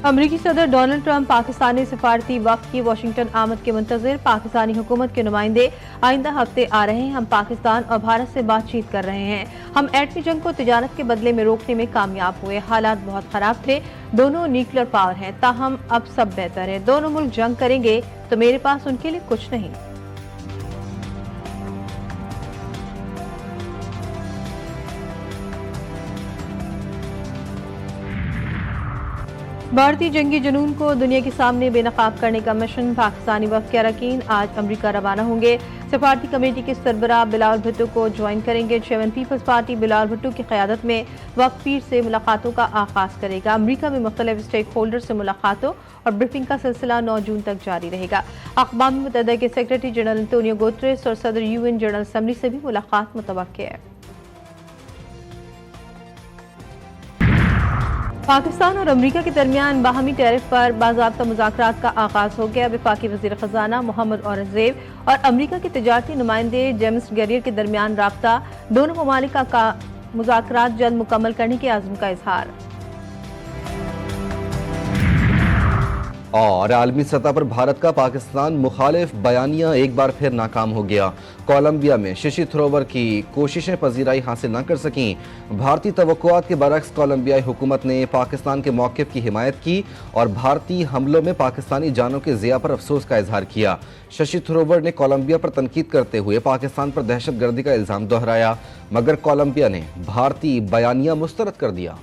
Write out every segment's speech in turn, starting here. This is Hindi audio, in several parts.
अमरीकी सदर डोनाल्ड ट्रंप पाकिस्तानी सिफारती वफ्द की वाशिंगटन आमद के मुंतज़िर। पाकिस्तानी हुकूमत के नुमाइंदे आइंदा हफ्ते आ रहे हैं। हम पाकिस्तान और भारत से बातचीत कर रहे हैं। हम एटमी जंग को तिजारत के बदले में रोकने में कामयाब हुए। हालात बहुत खराब थे। दोनों न्यूक्लियर पावर हैं, ताहम अब सब बेहतर है। दोनों मुल्क जंग करेंगे तो मेरे पास उनके लिए कुछ नहीं। भारतीय जंगी जुनून को दुनिया के सामने बेनकाब करने का मिशन। पाकिस्तानी वफ्द के अरकान आज अमरीका रवाना होंगे। सिफारती कमेटी के सरबराह बिलावल भुट्टो को ज्वाइन करेंगे। चेयरमैन पीपल्स पार्टी बिलावल भुट्टो की क़यादत में वफ्द पीर से मुलाकातों का आगाज करेगा। अमरीका में मुख्तलिफ स्टेक होल्डर से मुलाकातों और ब्रीफिंग का सिलसिला 9 जून तक जारी रहेगा। अक़वाम मुत्तहिदा के सेक्रेटरी जनरल एंटोनियो गुतेरेस और सदर UN जनरल असम्बली से भी मुलाकात मुतवक्किल है। पाकिस्तान और अमरीका के दरमियान बाहमी टैरिफ पर बाज़ाब्ता मुज़ाकरात का आगाज हो गया। वफाकी वज़ीर ख़ज़ाना मोहम्मद औरंगज़ेब और अमरीका के तिजारती नुमाइंदे जेम्स गैरियर के दरमियान राब्ता। दोनों ममालिक का मुज़ाकरात जल्द मुकम्मल करने के आज़म का इजहार। और आलमी सतह पर भारत का पाकिस्तान मुखालिफ बयानिया एक बार फिर नाकाम हो गया। कोलंबिया में शशि थरूर की कोशिशें पजीराई हासिल न कर सकीं। भारतीय तवक्कुआत के बरक्स कोलंबियाई हुकूमत ने पाकिस्तान के मौक़िफ़ की हिमायत की और भारतीय हमलों में पाकिस्तानी जानों के ज़िया पर अफसोस का इजहार किया। शशि थरूर ने कोलंबिया पर तनकीद करते हुए पाकिस्तान पर दहशतगर्दी का इल्ज़ाम दोहराया, मगर कोलंबिया ने भारतीय बयानिया मुस्तरद कर दिया।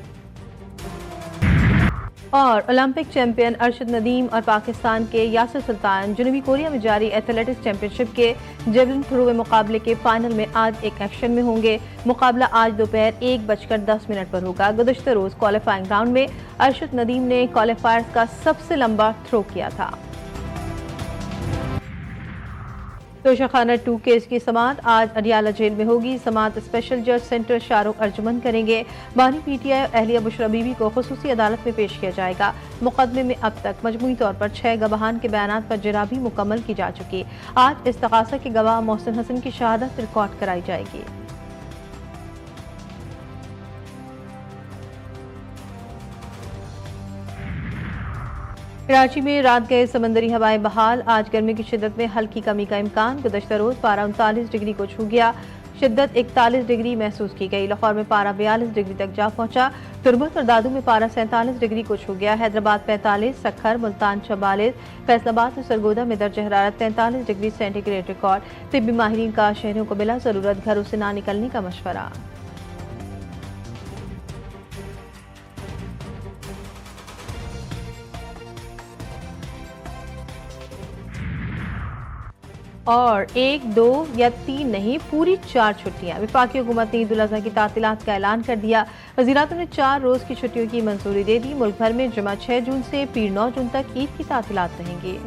और ओलंपिक चैंपियन अरशद नदीम और पाकिस्तान के यासिर सुल्तान जनूबी कोरिया में जारी एथलेटिक्स चैंपियनशिप के जेवलिन थ्रो मुकाबले के फाइनल में आज एक एक्शन में होंगे। मुकाबला आज दोपहर 1:10 पर होगा। गुज़श्ता रोज क्वालिफाइंग राउंड में अरशद नदीम ने क्वालिफायर्स का सबसे लंबा थ्रो किया था। तोशाखाना 2 केस की समाअत आज अडियाला जेल में होगी। समाअत स्पेशल जज सेंटर शाहरुख अर्जुमन करेंगे। बानी PTI और अहलिया बुशरा बीबी को खुसूसी अदालत में पेश किया जाएगा। मुकदमे में अब तक मजमूई तौर पर 6 गवाहान के बयानात पर जरा भी मुकम्मल की जा चुकी। आज इस्तग़ासा के गवाह मोहसिन हसन की शहादत रिकॉर्ड कराई जाएगी। कराची में रात गए समंदरी हवाएं बहाल। आज गर्मी की शिद्दत में हल्की कमी का इम्कान। गुज़श्ता रोज पारा 39 डिग्री को छू गया। शिद्दत 41 डिग्री महसूस की गई। लाहौर में पारा 42 डिग्री तक जा पहुंचा। तुरबत और दादू में पारा 47 डिग्री को छू गया। हैदराबाद 45, सखर, मुल्तान 44, फैसलाबाद और सरगोदा में दर्ज हरारत 43 डिग्री सेंटीग्रेड रिकॉर्ड। तिब्बी माहिरीन का शहरों को बिला जरूरत घरों से ना निकलने का मशवरा। और 1, 2 या 3 नहीं, पूरी 4 छुट्टियां। वफाकी हुकूमत ने ईद उल अज़हा की तातीलात का ऐलान कर दिया। वज़ीरात ने 4 रोज की छुट्टियों की मंजूरी दे दी। मुल्क भर में जुमा 6 जून से पीर 9 जून तक ईद की तातीलात रहेंगी।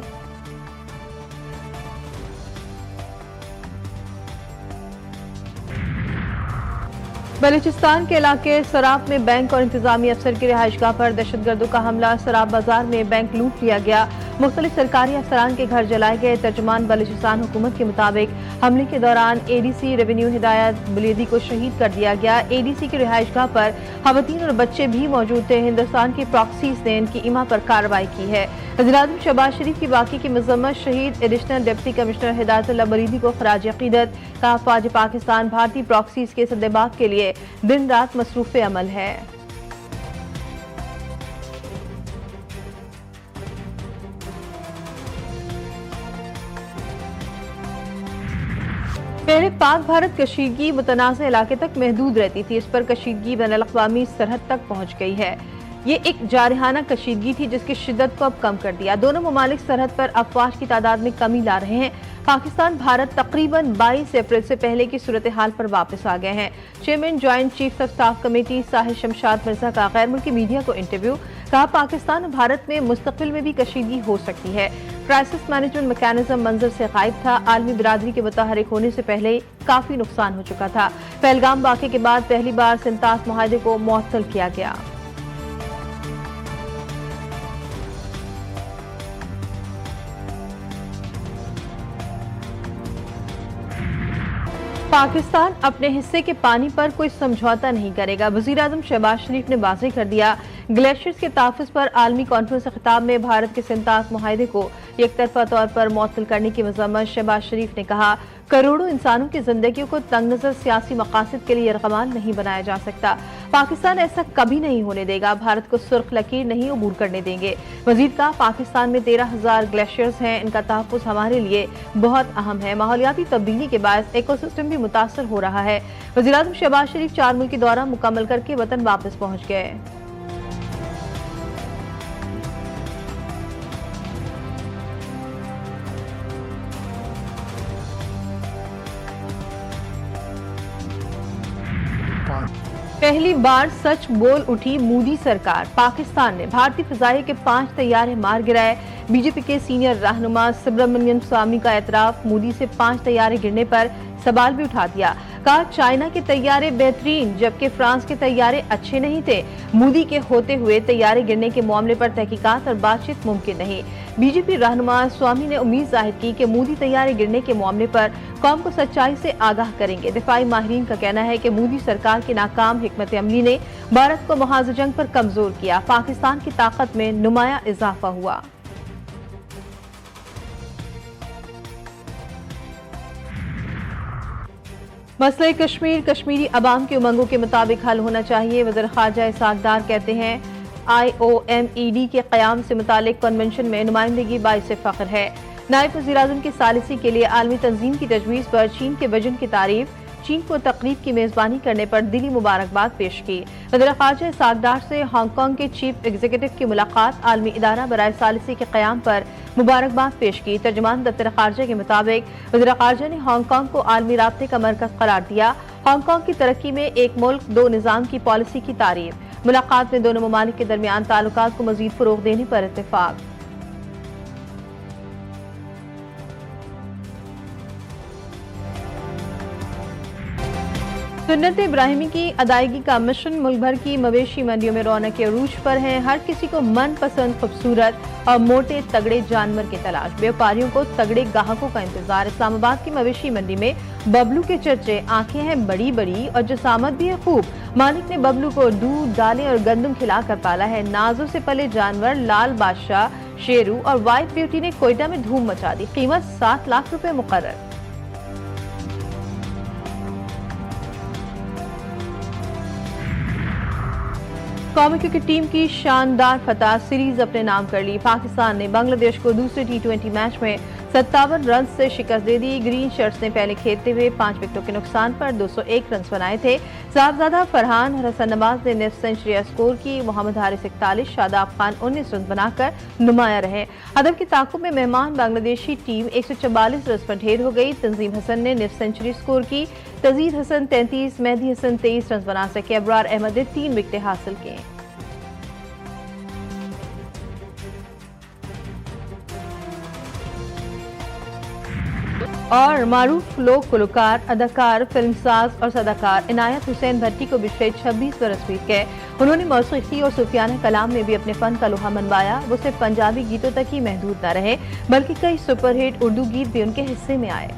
बलूचिस्तान के इलाके सराब में बैंक और इंतजामी अफसर की रिहाइशगाह पर दहशतगर्दों का हमला। सराब बाजार में बैंक लूट लिया गया। मुख्तलिफ सरकारी अफसरान के घर जलाए गए। तर्जुमान बलूचिस्तान हुकूमत के मुताबिक हमले के दौरान ADC रेवेन्यू हिदायत बुलेदी को शहीद कर दिया गया। ADC की रिहाइशगाह पर खवातीन और बच्चे भी मौजूद थे। हिंदुस्तान की प्रॉक्सीज ने इनकी इमा पर कार्रवाई की है। वज़ीर-ए-आज़म शहबाज शरीफ की वाक़े की मज़म्मत। शहीद एडिशनल डिप्टी कमिश्नर हिदायतुल्लाह बरीदी को खराज अक़ीदत। कहा, फ़ौज पाकिस्तान भारतीय प्रॉक्सीज के सद्देबाग के लिए दिन रात मसरूफ़ अमल है। पहले पाक भारत कशीदगी मुतनाज़ इलाके तक महदूद रहती थी। इस पर कशीदगी बैनुल अक़वामी सरहद तक पहुँच गई है। ये एक जारहाना कशीदगी थी जिसकी शिद्दत को अब कम कर दिया। दोनों ममालिक सरहद पर अफवाज की तादाद में कमी ला रहे हैं। पाकिस्तान भारत तकरीबन 22 अप्रैल से पहले की सूरत हाल पर वापस आ गए हैं। Chairman joint chief of staff committee Sahil Shamshad Mirza का गैर मुल्की मीडिया को इंटरव्यू। कहा, पाकिस्तान और भारत में मुस्तकबिल में भी कशीदगी हो सकती है। क्राइसिस मैनेजमेंट मैकेनिज्म मंजर से गायब था। आलमी बिरादरी के मुतहरिक होने से पहले काफी नुकसान हो चुका था। पहलगाम वाक़े के बाद पहली बार सिंतास मुआहदे को मुअत्तल किया गया। पाकिस्तान अपने हिस्से के पानी पर कोई समझौता नहीं करेगा। वज़ीर-ए-आज़म शहबाज शरीफ ने वाज़ेह कर दिया। ग्लेशियर्स के तहफ़्फ़ुज़ पर आलमी कॉन्फ्रेंस से खिताब में भारत के सिंतास मुआहदे को एकतरफा तौर पर मुअत्तल करने की मज़म्मत शहबाज शरीफ ने कहा, करोड़ों इंसानों की जिंदगियों को तंगनज़र सियासी मकासद के लिए यरग़मान नहीं बनाया जा सकता। पाकिस्तान ऐसा कभी नहीं होने देगा। भारत को सुर्ख लकीर नहीं अबूर करने देंगे। मजीद कहा, पाकिस्तान में 13,000 ग्लेशियर्स हैं। इनका तहफ़्फ़ुज़ हमारे लिए बहुत अहम है। माहौलियाती तब्दीली के बायस इकोसिस्टम भी मुतासर हो रहा है। वज़ीर-ए-आज़म शहबाज शरीफ 4 मुल्की दौरा मुकम्मल करके वतन वापस पहुंच गए। पहली बार सच बोल उठी मोदी सरकार। पाकिस्तान ने भारतीय फिजाइया के 5 तैयारे मार गिराए। बीजेपी के सीनियर रहनुमा सुब्रमण्यम स्वामी का एतराफ, मोदी से 5 तैयारे गिरने पर सवाल भी उठा दिया। कहा, चाइना के तैयारे बेहतरीन जबकि फ्रांस के तैयारे अच्छे नहीं थे। मोदी के होते हुए तैयारे गिरने के मामले पर तहकीकात और बातचीत मुमकिन नहीं। बीजेपी रहनुमा स्वामी ने उम्मीद जाहिर की कि मोदी तैयारे गिरने के मामले पर कौम को सच्चाई से आगाह करेंगे। दिफाई माहिरीन का कहना है कि मोदी सरकार की नाकाम हिकमत अमली ने भारत को महाज जंग पर कमजोर किया। पाकिस्तान की ताकत में नुमाया इजाफा हुआ। मसले कश्मीर कश्मीरी अवाम के उमंगों के मुताबिक हल होना चाहिए। वज़ीर ख़ारजा इसाक डार कहते हैं, IOMED के क़याम से मुतालिक कन्वेंशन में नुमाइंदगी बाइस फ़ख्र है। नायब वज़ीर-ए-आज़म की सालिसी के लिए आलमी तंजीम की तजवीज़ पर चीन के वजन की तारीफ, चीन को तकरीब की मेज़बानी करने पर दिली मुबारकबाद पेश की। वज़ीर ख़ारजा इसाक डार से हांगकांग के चीफ एग्जीक्यूटिव की मुलाकात, आलमी इदारा बराए सालिसी के क़याम पर मुबारकबाद पेश की। तर्जुमान दफ्तर ख़ारजा के मुताबिक वज़ीर ख़ारजा ने हांगकांग को आलमी राब्ते का मरकज़ करार दिया। हांगकांग की तरक्की में एक मुल्क दो निज़ाम की पॉलिसी की तारीफ। मुलाकात में दोनों ममालिक के दरमियान ताल्लुकात को मज़ीद फ़रोग़ देने पर इत्तेफ़ाक। सुन्नत इब्राहिमी की अदायगी का मिशन मुल्क भर की मवेशी मंडियों में रौनक के अरूज पर है। हर किसी को मनपसंद खूबसूरत और मोटे तगड़े जानवर की तलाश। व्यापारियों को तगड़े ग्राहकों का इंतजार। इस्लामाबाद की मवेशी मंडी में बबलू के चर्चे। आंखें हैं बड़ी बड़ी और जसामत भी है खूब। मालिक ने बबलू को दूध, दालें और गंदम खिलाकर पाला है। नाजों से पले जानवर लाल बादशाह, शेरू और व्हाइट ब्यूटी ने कोयटा में धूम मचा दी। कीमत 7 लाख रुपए मुकर्रर। कौमी क्रिकेट टीम की शानदार फतह, सीरीज अपने नाम कर ली। पाकिस्तान ने बांग्लादेश को दूसरे T20 मैच में 57 रन से शिकस्त दे दी। ग्रीन शर्ट्स ने पहले खेलते हुए 5 विकेटों के नुकसान पर 201 रन बनाए थे। साहबजादा फरहान और हसन नवाज ने निफ सेंचुरी स्कोर की। मोहम्मद हारिस 41, शादाब खान 19 रन बनाकर नुमाया रहे। हदफ की ताकुब में मेहमान बांग्लादेशी टीम 144 रन पर ढेर हो गई। तंजीम हसन ने निफ सेंचुरी स्कोर की। तजीद हसन 33, मेहदी हसन 23 रन बना सके। अबरार अहमद ने 3 विकेटें हासिल की। और मारूफ लोक गुलकार, अदाकार, फिल्मसाज और सदाकार इनायत हुसैन भट्टी को पिछले 26 बरस बीत गए। उन्होंने मौसीकी और सूफियाना कलाम में भी अपने फन का लोहा मनवाया। वो सिर्फ पंजाबी गीतों तक ही महदूद न रहे बल्कि कई सुपरहिट उर्दू गीत भी उनके हिस्से में आए।